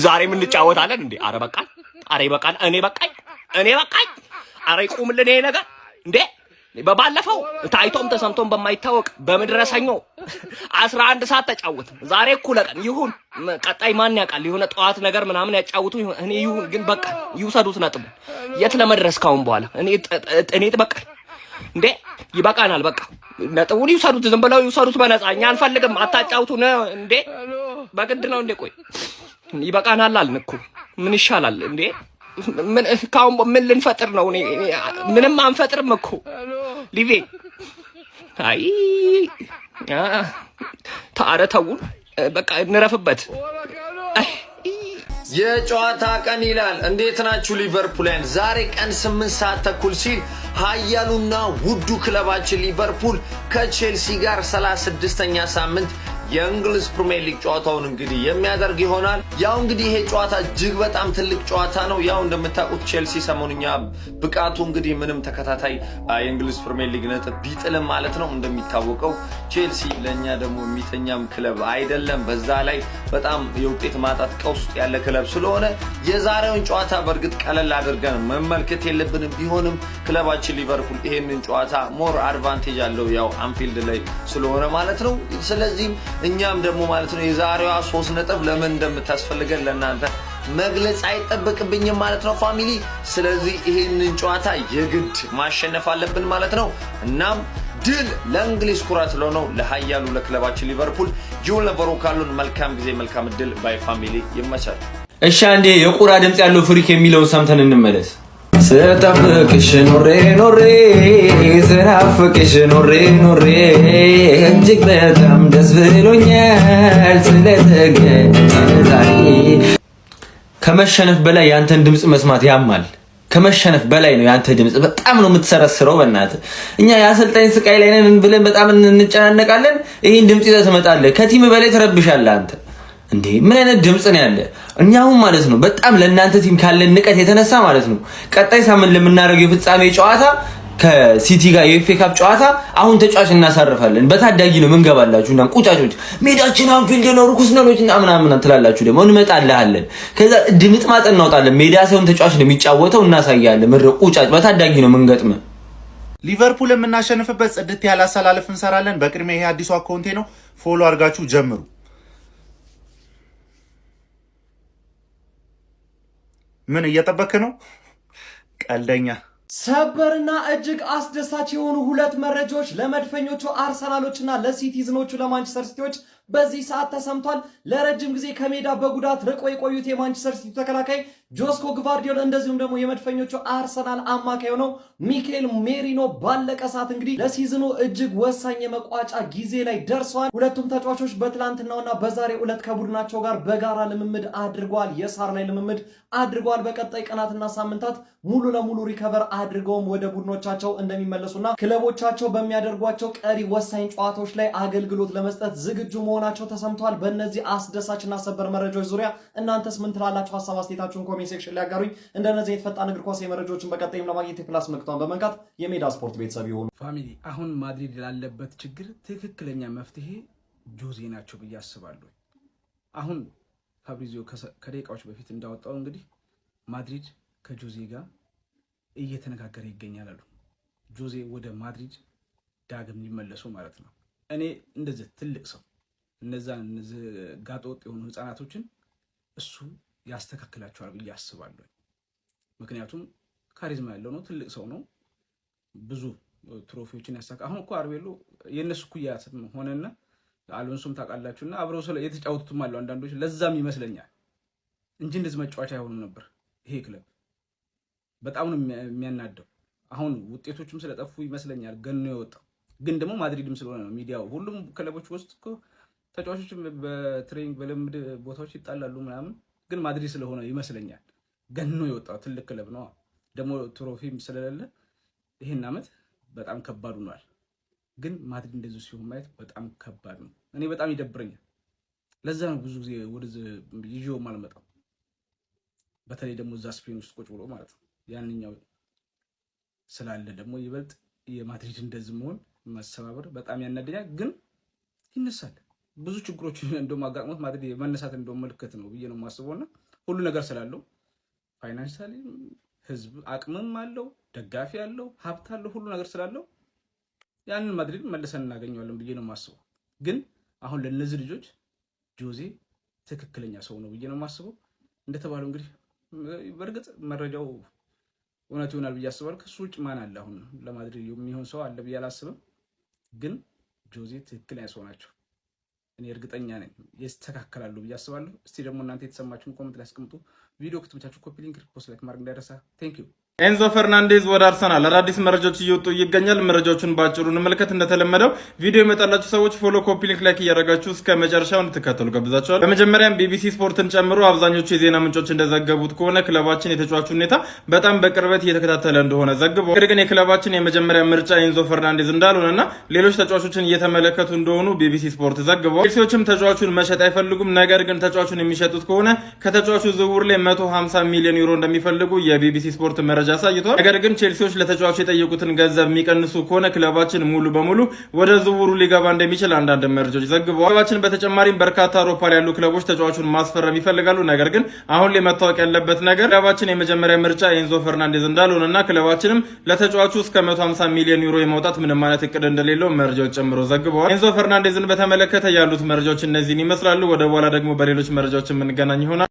ዛሬ ምን እንጫወታለን እንዴ? አረ በቃኝ፣ አረ ይበቃል። እኔ በቃኝ። አረ ይቁምልን ይሄ ነገር እንዴ! በባለፈው ታይቶም ተሰምቶም በማይታወቅ በመድረሰኞ 11 ሰዓት ተጫወት። ዛሬ እኩለ ቀን ይሁን፣ ቀጣይ ማን ያውቃል? የሆነ ጠዋት ነገር ምናምን ያጫውቱ እኔ ይሁን፣ ግን በቃ ይውሰዱት ነጥብ። የት ለመድረስ ካሁን በኋላ እኔ በቃ እንዴ ይበቃናል። በቃ ነጥቡን ይውሰዱት፣ ዝም ብለው ይውሰዱት በነፃ። እኛ አንፈልግም፣ አታጫውቱን እንዴ! በግድ ነው እንዴ? ቆይ ይበቃናል አልን እኮ። ምን ይሻላል እንዴ? ምን ልንፈጥር ነው? ምንም አንፈጥርም እኮ ሊቬ። አይ ታረተውን በቃ እንረፍበት። የጨዋታ ቀን ይላል። እንዴት ናችሁ ሊቨርፑልያን? ዛሬ ቀን 8 ሰዓት ተኩል ሲል ኃያሉና ውዱ ክለባችን ሊቨርፑል ከቼልሲ ጋር 36ኛ ሳምንት የእንግሊዝ ፕሪሚየር ሊግ ጨዋታውን እንግዲህ የሚያደርግ ይሆናል። ያው እንግዲህ ይሄ ጨዋታ እጅግ በጣም ትልቅ ጨዋታ ነው። ያው እንደምታውቁት ቼልሲ ሰሞኑኛ ብቃቱ እንግዲህ ምንም ተከታታይ የእንግሊዝ ፕሪሚየር ሊግ ነጥብ ቢጥልም ማለት ነው። እንደሚታወቀው ቼልሲ ለኛ ደግሞ የሚተኛም ክለብ አይደለም። በዛ ላይ በጣም የውጤት ማጣት ቀውስ ውስጥ ያለ ክለብ ስለሆነ የዛሬውን ጨዋታ በእርግጥ ቀለል አድርገን መመልከት የለብንም። ቢሆንም ክለባችን ሊቨርፑል ይሄንን ጨዋታ ሞር አድቫንቴጅ አለው፣ ያው አንፊልድ ላይ ስለሆነ ማለት ነው። ስለዚህም እኛም ደግሞ ማለት ነው የዛሬዋ 3 ነጥብ ለምን እንደምታስፈልገን ለእናንተ መግለጽ አይጠበቅብኝም ማለት ነው ፋሚሊ። ስለዚህ ይሄንን ጨዋታ የግድ ማሸነፍ አለብን ማለት ነው። እናም ድል ለእንግሊዝ ኩራት ለሆነው ለኃያሉ ለክለባችን ሊቨርፑል ጁል ነበሩ ካሉን መልካም ጊዜ መልካም ድል ባይ ፋሚሊ ይመቻል። እሺ አንዴ የቁራ ድምጽ ያለው ፍሪክ የሚለውን ሰምተን እንመለስ። ስጠብቅሽ ኖሬ ስናፍቅሽ ኖሬ እጅግ በጣም ደስ ብሎኛል ስለተገኘን ዛሬ። ከመሸነፍ በላይ ያንተን ድምጽ መስማት ያማል። ከመሸነፍ በላይ ነው ያንተ ድምጽ። በጣም ነው የምትሰረስረው። በእናትህ እኛ የአሰልጣኝ ስቃይ ላይ ነን ብለን በጣም እንጨናነቃለን። ይሄን ድምጽ ይዘህ ትመጣለህ። ከቲም በላይ ትረብሻለህ አንተ። እንዴ ምን አይነት ድምጽ ነው ያለ? እኛውም ማለት ነው በጣም ለእናንተ ቲም ካለን ንቀት የተነሳ ማለት ነው ቀጣይ ሳምንት ለምናደርገው የፍጻሜ ጨዋታ ከሲቲ ጋር የኤፍኤ ካፕ ጨዋታ አሁን ተጫዋች እናሳርፋለን። በታዳጊ ነው ምንገባላችሁ እና ቁጫጮች ሜዳችን አንፊልድ ነው ርኩስ ነው እና ምናምን ትላላችሁ። ደግሞ እንመጣልሃለን። ከዛ ድምጥ ማጠን እናውጣለን። ሜዳ ሳይሆን ተጫዋች ነው የሚጫወተው እናሳያለን። ምድረ ቁጫጭ በታዳጊ ነው ምንገጥም። ሊቨርፑል የምናሸንፍበት ጽድት ያለ አሰላለፍ እንሰራለን። በቅድሚያ ይሄ አዲሱ አካውንቴ ነው፣ ፎሎ አድርጋችሁ ጀምሩ። ምን እየጠበክ ነው ቀልደኛ? ሰበርና እጅግ አስደሳች የሆኑ ሁለት መረጃዎች ለመድፈኞቹ አርሰናሎችና ለሲቲዝኖቹ ለማንቸስተር ሲቲዎች በዚህ ሰዓት ተሰምቷል። ለረጅም ጊዜ ከሜዳ በጉዳት ርቆ የቆዩት የማንቸስተር ሲቲ ተከላካይ ጆስኮ ግቫርዲዮል እንደዚሁም ደግሞ የመድፈኞቹ አርሰናል አማካይ ሆነው ሚኬል ሜሪኖ ባለቀ ሰዓት እንግዲህ ለሲዝኑ እጅግ ወሳኝ የመቋጫ ጊዜ ላይ ደርሰዋል። ሁለቱም ተጫዋቾች በትላንትናውና በዛሬው ዕለት ከቡድናቸው ጋር በጋራ ልምምድ አድርገዋል። የሳር ላይ ልምምድ አድርገዋል። በቀጣይ ቀናትና ሳምንታት ሙሉ ለሙሉ ሪከቨር አድርገውም ወደ ቡድኖቻቸው እንደሚመለሱና ክለቦቻቸው በሚያደርጓቸው ቀሪ ወሳኝ ጨዋታዎች ላይ አገልግሎት ለመስጠት ዝግጁ መሆናቸው ተሰምቷል። በእነዚህ አስደሳችና ሰበር መረጃዎች ዙሪያ እናንተስ ምን ትላላችሁ? ሀሳብ አስተያየታችሁን ኮሜንት ሴክሽን ላይ አጋሩኝ። እንደነዚህ የተፈጣን እግር ኳስ መረጃዎችን በቀጣይም ለማግኘት የፕላስ ምልክቷን በመንካት የሜዳ ስፖርት ቤተሰብ ይሁኑ። ፋሚሊ አሁን ማድሪድ ላለበት ችግር ትክክለኛ መፍትሄ ጆዜ ናቸው ብዬ አስባለሁ። አሁን ፋብሪዚዮ ከደቂቃዎች በፊት እንዳወጣው እንግዲህ ማድሪድ ከጆዜ ጋር እየተነጋገረ ይገኛል አሉ። ጆዜ ወደ ማድሪድ ዳግም ሊመለሱ ማለት ነው። እኔ እንደዚህ ትልቅ ሰው እነዚህ ጋጠወጥ የሆኑ ህፃናቶችን እሱ ያስተካክላቸዋል ብዬ አስባለሁ። ምክንያቱም ካሪዝማ ያለው ነው፣ ትልቅ ሰው ነው፣ ብዙ ትሮፊዎችን ያሳካ። አሁን እኮ አርቤሎ የነሱ ኩያ ሆነና አሎንሶም ታውቃላችሁና አብረው የተጫወቱትም አለው አንዳንዶች። ለዛም ይመስለኛል እንጂ እንደዚህ መጫወቻ አይሆንም ነበር ይሄ ክለብ። በጣም ነው የሚያናደው። አሁን ውጤቶችም ስለጠፉ ይመስለኛል ገኖ የወጣው። ግን ደግሞ ማድሪድም ስለሆነ ነው ሚዲያው። ሁሉም ክለቦች ውስጥ እኮ ተጫዋቾች በትሬኒንግ በልምድ ቦታዎች ይጣላሉ ምናምን፣ ግን ማድሪድ ስለሆነ ይመስለኛል ገኖ የወጣው። ትልቅ ክለብ ነው ደግሞ ትሮፊም ስለሌለ ይሄን አመት በጣም ከባድ ሆኗል። ግን ማድሪድ እንደዚህ ሲሆን ማየት በጣም ከባድ ነው። እኔ በጣም ይደብረኛል። ለዛ ነው ብዙ ጊዜ ወደዚህ ይዤው ማልመጣው። በተለይ ደግሞ እዛ ስፔን ውስጥ ቁጭ ብሎ ማለት ነው ያንኛው ስላለ ደግሞ ይበልጥ የማድሪድ እንደዚህ መሆን መሰባበር በጣም ያናደኛል። ግን ይነሳል ብዙ ችግሮች እንደውም አጋጥሞት ማድሪድ መነሳት እንደውም ምልክት ነው ብዬ ነው የማስበውና ሁሉ ነገር ስላለው ፋይናንሻሊ ህዝብ አቅምም አለው፣ ደጋፊ አለው፣ ሀብት አለው፣ ሁሉ ነገር ስላለው ያንን ማድሪድ መልሰን እናገኘዋለን ብዬ ነው የማስበው። ግን አሁን ለነዚህ ልጆች ጆዜ ትክክለኛ ሰው ነው ብዬ ነው የማስበው። እንደተባለው እንግዲህ በእርግጥ መረጃው እውነት ይሆናል ብዬ አስባለሁ። ከሱ ውጭ ማን አለ አሁን ለማድሪድ የሚሆን ሰው አለ ብዬ አላስብም። ግን ጆዜ ትክክለኛ ሰው ናቸው። እኔ እርግጠኛ ነኝ ይስተካከላሉ ብዬ አስባለሁ። እስቲ ደግሞ እናንተ የተሰማችሁን ኮሜንት ላይ አስቀምጡ። ቪዲዮ ከተመቻችሁ ኮፒ ሊንክ፣ ፖስት ላይክ ማድረግ እንዳይረሳ። ቴንክ ዩ። ኤንዞ ፈርናንዴዝ ወደ አርሰናል አዳዲስ መረጃዎች እየወጡ ይገኛል። መረጃዎቹን ባጭሩ እንመልከት። እንደተለመደው ቪዲዮ የመጣላችሁ ሰዎች ፎሎ፣ ኮፒ ሊንክ፣ ላይክ እያደረጋችሁ እስከ መጨረሻው እንድትከተሉ ጋብዛችኋል። በመጀመሪያም ቢቢሲ ስፖርትን ጨምሮ አብዛኞቹ የዜና ምንጮች እንደዘገቡት ከሆነ ክለባችን የተጫዋቹ ሁኔታ በጣም በቅርበት እየተከታተለ እንደሆነ ዘግቧል። ነገር ግን የክለባችን የመጀመሪያ ምርጫ ኤንዞ ፈርናንዴዝ እንዳልሆነና ሌሎች ተጫዋቾችን እየተመለከቱ እንደሆኑ ቢቢሲ ስፖርት ዘግቧል። ቼልሲዎችም ተጫዋቹን መሸጥ አይፈልጉም። ነገር ግን ተጫዋቹን የሚሸጡት ከሆነ ከተጫዋቹ ዝውውር ላይ 150 ሚሊዮን ዩሮ እንደሚፈልጉ የቢቢሲ ስፖርት መረጃ አሳይቷል። ነገር ግን ቼልሲዎች ለተጫዋቹ የጠየቁትን ገንዘብ የሚቀንሱ ከሆነ ክለባችን ሙሉ በሙሉ ወደ ዝውውሩ ሊገባ እንደሚችል አንዳንድ መረጃዎች ዘግበዋል። ክለባችን በተጨማሪም በርካታ አውሮፓ ላይ ያሉ ክለቦች ተጫዋቹን ማስፈረም ይፈልጋሉ። ነገር ግን አሁን ላይ መታወቅ ያለበት ነገር ክለባችን የመጀመሪያ ምርጫ ኤንዞ ፈርናንዴዝ እንዳልሆነና ክለባችንም ለተጫዋቹ እስከ 150 ሚሊዮን ዩሮ የማውጣት ምንም አይነት እቅድ እንደሌለው መረጃዎች ጨምሮ ዘግበዋል። ኤንዞ ፈርናንዴዝን በተመለከተ ያሉት መረጃዎች እነዚህን ይመስላሉ። ወደ በኋላ ደግሞ በሌሎች መረጃዎች የምንገናኝ ይሆናል።